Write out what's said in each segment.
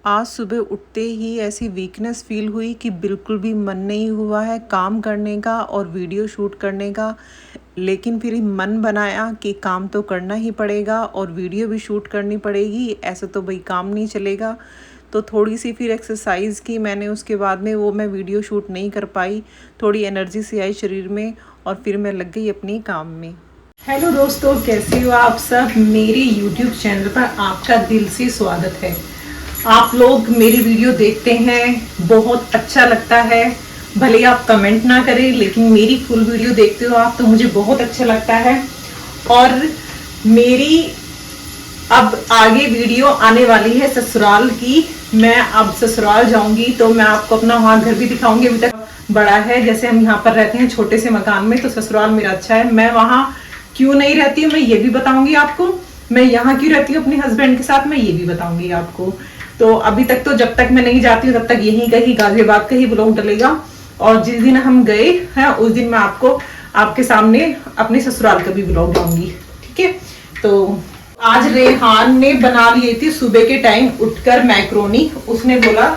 आज सुबह उठते ही ऐसी वीकनेस फ़ील हुई कि बिल्कुल भी मन नहीं हुआ है काम करने का और वीडियो शूट करने का। लेकिन फिर मन बनाया कि काम तो करना ही पड़ेगा और वीडियो भी शूट करनी पड़ेगी, ऐसे तो भाई काम नहीं चलेगा। तो थोड़ी सी फिर एक्सरसाइज़ की मैंने, उसके बाद में वो मैं वीडियो शूट नहीं कर पाई। थोड़ी एनर्जी सी आई शरीर में और फिर मैं लग गई अपने काम में। हेलो दोस्तों, कैसे हो आप सब। मेरे यूट्यूब चैनल पर आपका दिल से स्वागत है। आप लोग मेरी वीडियो देखते हैं, बहुत अच्छा लगता है। भले आप कमेंट ना करें, लेकिन मेरी फुल वीडियो देखते हो आप तो मुझे बहुत अच्छा लगता है। और मेरी अब आगे वीडियो आने वाली है ससुराल की। मैं अब ससुराल जाऊंगी तो मैं आपको अपना वहाँ घर भी दिखाऊंगी। अभी तक बड़ा है, जैसे हम यहाँ पर रहते हैं छोटे से मकान में, तो ससुराल मेरा अच्छा है। मैं वहाँ क्यों नहीं रहती हूँ मैं ये भी बताऊंगी आपको। मैं यहाँ क्यों रहती हूँ अपने हस्बैंड के साथ, मैं ये भी बताऊंगी आपको। तो अभी तक तो जब तक मैं नहीं जाती हूँ तब तक यहीं कहीं गाजियाबाद का ही ब्लॉग डलेगा। और जिस दिन हम गए हैं उस दिन मैं आपको आपके सामने अपने ससुराल का भी ब्लॉग लाऊंगी, ठीक है। तो आज रेहान ने बना लिए थी सुबह के टाइम उठकर मैक्रोनी। उसने बोला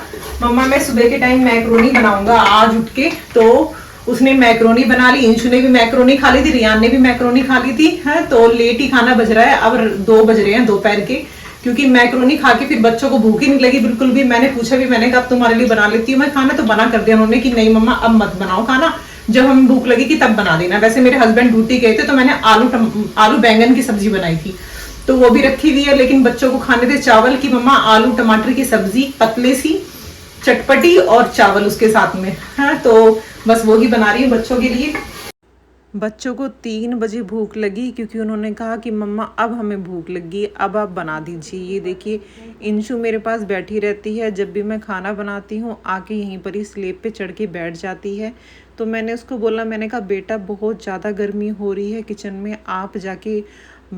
मम्मा मैं सुबह के टाइम मैक्रोनी बनाऊंगा आज उठ के। तो उसने मैक्रोनी बना ली, इंशु ने भी मैक्रोनी खा ली थी, रियान ने भी मैक्रोनी खा ली थी। है तो लेट ही खाना बज रहा है, अब 2 बज रहे हैं दोपहर के। क्योंकि मैक्रोनी खा के फिर बच्चों को भूख ही नहीं लगी बिल्कुल भी। मैंने पूछा भी, मैंने कहा तुम्हारे लिए बना लेती हूँ मैं खाना, तो बना कर दिया उन्होंने कि नहीं मम्मा अब मत बनाओ खाना, जब हमें भूख लगी कि तब बना देना। वैसे मेरे हस्बैंड ड्यूटी गए थे तो मैंने आलू बैंगन की सब्जी बनाई थी, तो वो भी रखी हुई है। लेकिन बच्चों को खाने थे चावल की मम्मा आलू टमाटर की सब्जी पतले सी चटपटी और चावल उसके साथ में। हाँ तो बस वो ही बना रही हूँ बच्चों के लिए। बच्चों को 3 बजे भूख लगी क्योंकि उन्होंने कहा कि मम्मा अब हमें भूख लगी, अब आप बना दीजिए। ये देखिए इंशु मेरे पास बैठी रहती है, जब भी मैं खाना बनाती हूँ आके यहीं पर ही स्लेब पे चढ़ के बैठ जाती है। तो मैंने उसको बोला, मैंने कहा बेटा बहुत ज़्यादा गर्मी हो रही है किचन में, आप जाके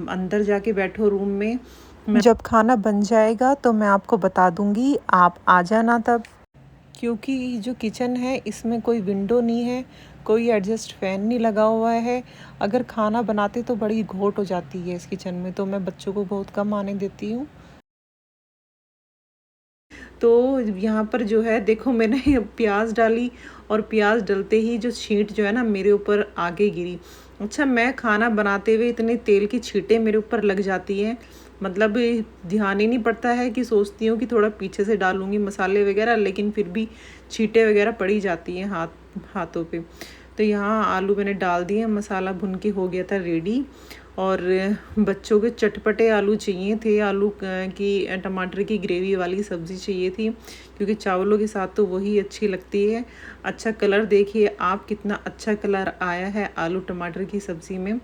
अंदर जाके बैठो रूम में, जब खाना बन जाएगा तो मैं आपको बता दूँगी, आप आ जाना तब। क्योंकि जो किचन है इसमें कोई विंडो नहीं है, कोई एडजस्ट फैन नहीं लगा हुआ है। अगर खाना बनाते तो बड़ी घोट हो जाती है इस किचन में, तो मैं बच्चों को बहुत कम आने देती हूँ। तो यहाँ पर जो है देखो मैंने प्याज डाली और प्याज डलते ही जो छींट जो है ना मेरे ऊपर आगे गिरी। अच्छा, मैं खाना बनाते हुए इतने तेल की छींटें मेरे ऊपर लग जाती हैं, मतलब ध्यान ही नहीं पड़ता है कि सोचती हूँ कि थोड़ा पीछे से डालूंगी मसाले वगैरह, लेकिन फिर भी छींटें वगैरह पड़ी जाती हैं हाथों पे। तो यहाँ आलू मैंने डाल दिए, मसाला भुन के हो गया था रेडी। और बच्चों के चटपटे आलू चाहिए थे, आलू की टमाटर की ग्रेवी वाली सब्ज़ी चाहिए थी, क्योंकि चावलों के साथ तो वही अच्छी लगती है। अच्छा कलर देखिए आप, कितना अच्छा कलर आया है आलू टमाटर की सब्ज़ी में।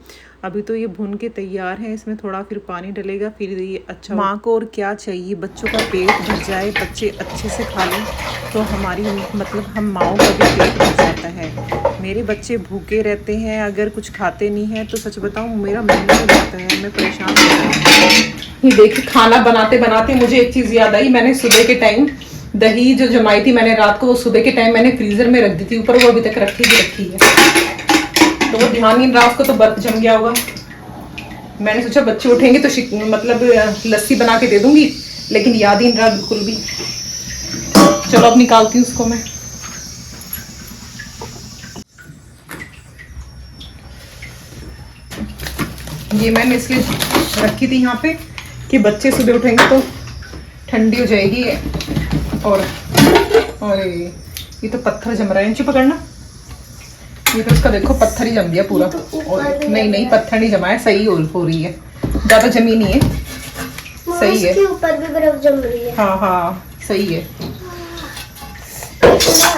अभी तो ये भुन के तैयार है, इसमें थोड़ा फिर पानी डलेगा, फिर ये अच्छा। माँ को और क्या चाहिए, बच्चों का पेट भर जाए, बच्चे अच्छे से खा लें तो हमारी मतलब हम माँओं का भी पेट भर जाता है। मेरे बच्चे भूखे रहते हैं, अगर कुछ खाते नहीं हैं तो सच बताऊँ मेरा मन नहीं जाता है, मैं परेशान हो जाती हूँ। ये देखिए खाना बनाते बनाते मुझे एक चीज़ याद आई। मैंने सुबह के टाइम दही जो जमाई थी मैंने रात को, वो सुबह के टाइम मैंने फ्रीज़र में रख दी थी ऊपर, वो अभी तक रखी है। तो वो ध्यान नहीं रहा, उसको तो बर्फ जम गया होगा। मैंने सोचा बच्चे उठेंगे तो मतलब लस्सी बना के दे दूंगी, लेकिन याद ही नहीं रहा बिल्कुल भी। चलो अब निकालती हूँ उसको मैं। ये मैंने इसलिए रखी थी यहाँ पे कि बच्चे सुबह उठेंगे तो ठंडी हो जाएगी। और ये तो पत्थर जम रहा है, इंची पकड़ना। ये तो उसका देखो पत्थर ही जम गया पूरा। और नहीं पत्थर नहीं जमा है, सही हो रही है, ज्यादा जमी नहीं है, सही है। ऊपर भी बर्फ जम रही है। हाँ सही है।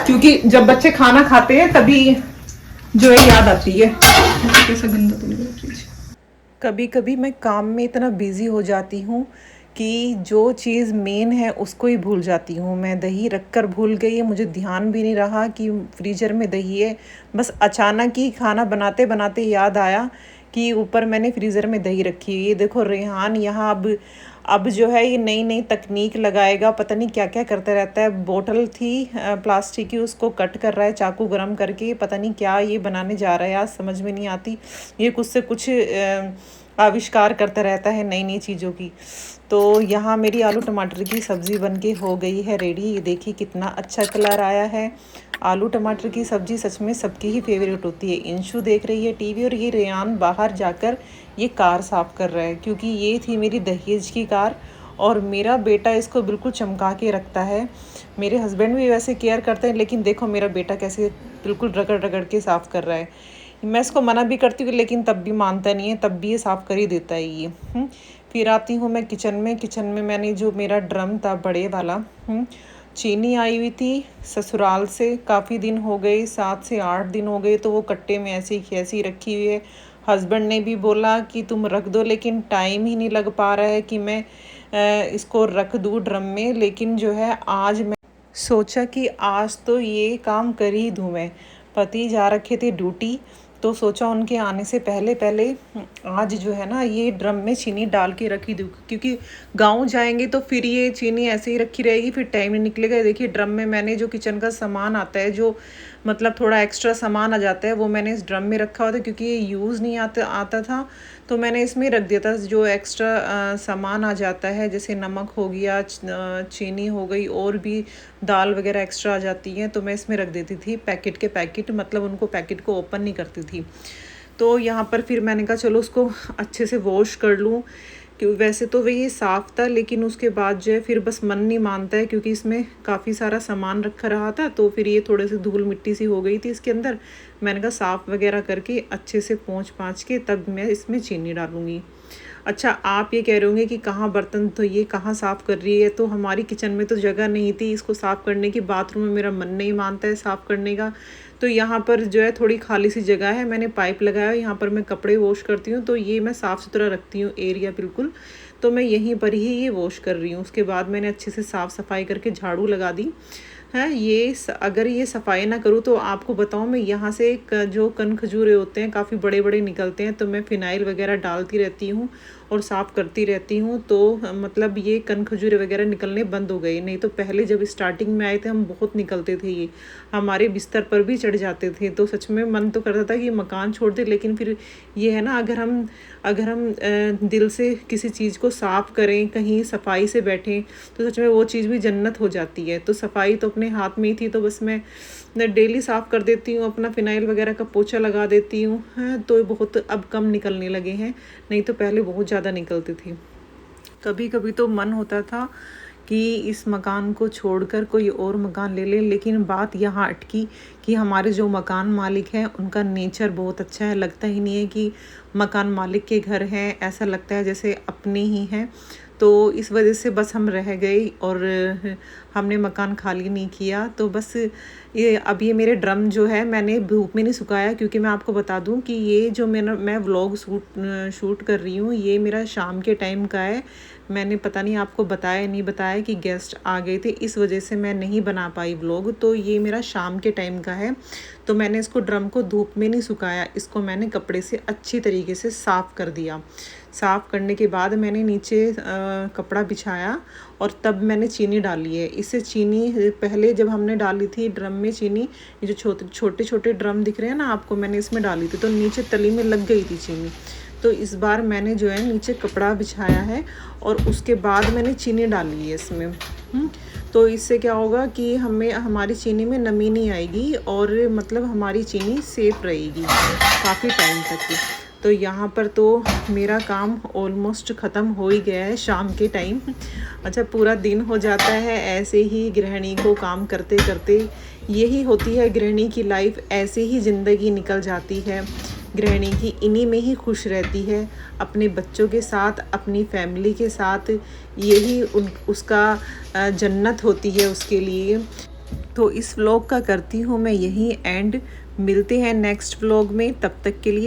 क्योंकि जब बच्चे खाना खाते हैं तभी जो है याद आती है। कैसा गंदा तो नहीं फ्रिज। कभी कभी मैं काम में इतना बिजी हो जाती हूँ कि जो चीज़ मेन है उसको ही भूल जाती हूँ। मैं दही रखकर भूल गई है, मुझे ध्यान भी नहीं रहा कि फ्रीजर में दही है। बस अचानक ही खाना बनाते बनाते याद आया कि ऊपर मैंने फ्रीज़र में दही रखी हुई है। देखो रेहान यहाँ अब जो है ये नई नई तकनीक लगाएगा, पता नहीं क्या क्या करता रहता है। बोतल थी प्लास्टिक की, उसको कट कर रहा है चाकू गरम करके, पता नहीं क्या ये बनाने जा रहा है, आज समझ में नहीं आती। ये कुछ से कुछ आविष्कार करता रहता है नई नई चीज़ों की। तो यहाँ मेरी आलू टमाटर की सब्ज़ी बनके हो गई है रेडी। ये देखिए कितना अच्छा कलर आया है। आलू टमाटर की सब्ज़ी सच में सबकी ही फेवरेट होती है। इंशु देख रही है टीवी और ये रेयान बाहर जाकर ये कार साफ़ कर रहा है, क्योंकि ये थी मेरी दहेज की कार और मेरा बेटा इसको बिल्कुल चमका के रखता है। मेरे हस्बैंड भी वैसे केयर करते हैं, लेकिन देखो मेरा बेटा कैसे बिल्कुल रगड़ रगड़ के साफ़ कर रहा है। मैं इसको मना भी करती हूँ लेकिन तब भी मानता नहीं है, तब भी ये साफ़ कर ही देता है ये। फिर आती हूँ मैं किचन में। किचन में मैंने जो मेरा ड्रम था बड़े वाला, चीनी आई हुई थी ससुराल से, काफ़ी दिन हो गए, 7 से 8 दिन हो गए, तो वो कट्टे में ऐसी की ऐसी रखी हुई है। हस्बैंड ने भी बोला कि तुम रख दो, लेकिन टाइम ही नहीं लग पा रहा है कि मैं इसको रख दूँ ड्रम में। लेकिन जो है आज मैं सोचा कि आज तो ये काम कर ही दूँ मैं। पति जा रखे थे ड्यूटी, तो सोचा उनके आने से पहले पहले आज जो है ना ये ड्रम में चीनी डाल के रखी दूँ, क्योंकि गांव जाएंगे तो फिर ये चीनी ऐसे ही रखी रहेगी, फिर टाइम नहीं निकलेगा। देखिए ड्रम में मैंने जो किचन का सामान आता है, जो मतलब थोड़ा एक्स्ट्रा सामान आ जाता है, वो मैंने इस ड्रम में रखा हुआ था, क्योंकि ये यूज़ नहीं आता था, तो मैंने इसमें रख दिया था। जो एक्स्ट्रा सामान आ जाता है, जैसे नमक हो गया, चीनी हो गई, और भी दाल वगैरह एक्स्ट्रा आ जाती हैं, तो मैं इसमें रख देती थी पैकेट के पैकेट, मतलब उनको पैकेट को ओपन नहीं करती थी। तो यहाँ पर फिर मैंने कहा चलो उसको अच्छे से वॉश कर लूँ, क्यों वैसे तो वही साफ़ था, लेकिन उसके बाद जो है फिर बस मन नहीं मानता है, क्योंकि इसमें काफ़ी सारा सामान रखा रहा था, तो फिर ये थोड़े से धूल मिट्टी सी हो गई थी इसके अंदर। मैंने कहा साफ़ वगैरह करके अच्छे से पोंछ पाँछ के तब मैं इसमें चीनी डालूँगी। अच्छा, आप ये कह रहे होंगे कि कहाँ बर्तन, तो ये कहाँ साफ़ कर रही है? तो हमारी किचन में तो जगह नहीं थी इसको साफ़ करने की, बाथरूम में मेरा मन नहीं मानता है साफ़ करने का, तो यहाँ पर जो है थोड़ी खाली सी जगह है, मैंने पाइप लगाया, यहाँ पर मैं कपड़े वॉश करती हूँ, तो ये मैं साफ़ सुथरा रखती हूँ एरिया बिल्कुल, तो मैं यहीं पर ही ये वॉश कर रही हूँ। उसके बाद मैंने अच्छे से साफ़ सफाई करके झाड़ू लगा दी है। अगर ये सफाई ना करूँ तो आपको बताऊँ, मैं यहाँ से जो कन खजूरे होते हैं काफ़ी बड़े बड़े निकलते हैं, तो मैं फ़िनाइल वगैरह डालती रहती हूँ और साफ़ करती रहती हूँ, तो मतलब ये कन खजूरे वगैरह निकलने बंद हो गए। नहीं तो पहले जब स्टार्टिंग में आए थे हम बहुत निकलते थे, ये हमारे बिस्तर पर भी चढ़ जाते थे, तो सच में मन तो करता था कि मकान छोड़ दे। लेकिन फिर ये है ना, अगर हम दिल से किसी चीज़ को साफ़ करें, कहीं सफाई से बैठें, तो सच में वो चीज़ भी जन्नत हो जाती है। तो सफाई तो अपने हाथ में ही थी, तो बस मैं डेली साफ़ कर देती हूँ, अपना फ़िनाइल वगैरह का पोछा लगा देती हूँ, हैं, तो बहुत अब कम निकलने लगे हैं, नहीं तो पहले बहुत ज़्यादा निकलती थी। कभी कभी तो मन होता था कि इस मकान को छोड़कर कोई और मकान ले लें, लेकिन बात यहाँ अटकी कि हमारे जो मकान मालिक हैं उनका नेचर बहुत अच्छा है। लगता ही नहीं है कि मकान मालिक के घर हैं, ऐसा लगता है जैसे अपने ही हैं। तो इस वजह से बस हम रह गए और हमने मकान खाली नहीं किया। तो बस ये मेरे ड्रम जो है मैंने धूप में नहीं सुखाया, क्योंकि मैं आपको बता दूं कि ये जो मैं व्लॉग शूट कर रही हूँ, ये मेरा शाम के टाइम का है। मैंने पता नहीं आपको बताया नहीं बताया कि गेस्ट आ गए थे, इस वजह से मैं नहीं बना पाई व्लॉग। तो ये मेरा शाम के टाइम का है, तो मैंने इसको ड्रम को धूप में नहीं सुखाया, इसको मैंने कपड़े से अच्छी तरीके से साफ़ कर दिया। साफ़ करने के बाद मैंने नीचे कपड़ा बिछाया और तब मैंने चीनी डाली है। इससे चीनी पहले जब हमने डाली थी ड्रम में चीनी, ये जो छोटे छोटे ड्रम दिख रहे हैं ना आपको, मैंने इसमें डाली थी, तो नीचे तली में लग गई थी चीनी। तो इस बार मैंने जो है नीचे कपड़ा बिछाया है और उसके बाद मैंने चीनी डाली है इसमें। तो इससे क्या होगा कि हमारी चीनी में नमी नहीं आएगी और मतलब हमारी चीनी सेफ रहेगी काफ़ी टाइम तक। तो यहाँ पर तो मेरा काम ऑलमोस्ट ख़त्म हो ही गया है शाम के टाइम। अच्छा, पूरा दिन हो जाता है ऐसे ही गृहिणी को काम करते करते। यही होती है गृहिणी की लाइफ, ऐसे ही ज़िंदगी निकल जाती है। गृहिणी की इन्हीं में ही खुश रहती है, अपने बच्चों के साथ, अपनी फैमिली के साथ, यही उसका जन्नत होती है उसके लिए। तो इस व्लॉग का करती हूँ मैं यही एंड। मिलते हैं नेक्स्ट व्लॉग में, तब तक के लिए